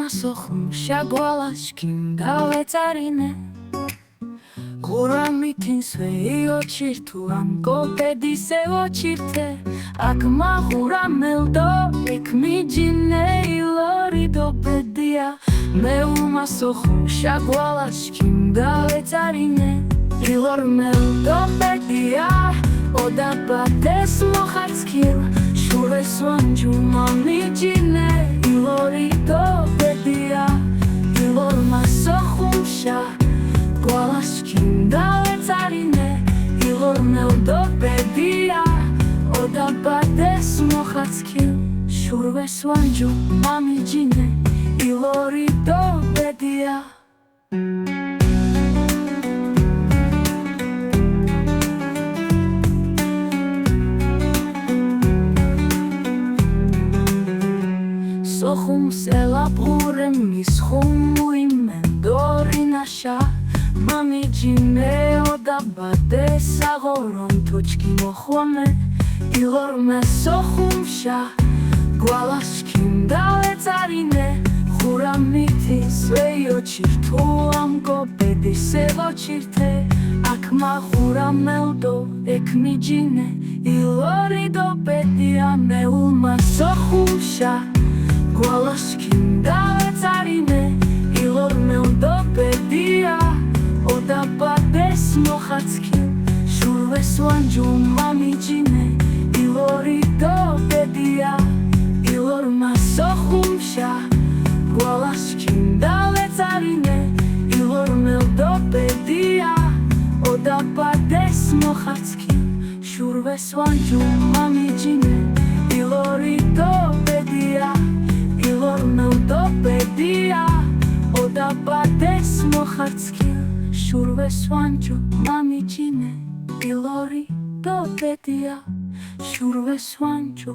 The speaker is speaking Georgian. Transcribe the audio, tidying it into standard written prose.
მასოხუმშა გვალაშკინგალე წარინე გურამითინ სვეიოჩირთუ ამკოპედისე ოჩირთე აქ მაღურამელდო იქ მიჯინე ილორიდო პედია მე უმასოხუმშა გვალაშკინგალე წარინე ილორმელდო პედია ოდაბადეს მოხარცქილ შურეს ვანჯუ მომიჯინე ილორიდო პედია ილორმასოხუმშა გვალაშკინგალე წარინე ილორმელდო პედია ოდაბადეს მოხარცქილ შურეს ვანჯუ მომიჯინე ილორიდო პედია სოხუმს ელაპყურემ მისხუმუი მენდორინაშა მამიჯინე ოდაბადეს აღორონ თუჩკი მოხვამე ილორმე სოხუმშა გვალაშკინგალე წარინე ხურამითი სვეიოჩირთუ ამკოპედისე ოჩირთე აქ მაღურამელდო ექ მიჯინე ილორიდო პედია მე უმასოხუმშა გვალაშკინგალე წარინე ილორმელდო პედია ოდაბადეს მოხარცქილ შურვეს ვანჯუ მომიჯინე ილორიდო პედია ილორმასოხუმშა გვალაშკინგალე წარინე ილორმელდო პედია ოდაბადეს მოხარცქილ შურვეს ვანჯუ მომიჯინე ილორიდო პედია ილორმელდო პედია ოდაბადეს მოხარცქილ შურვეს ვანჯუ მომიჯინე ილორიდო პედია შურვეს ვანჯუ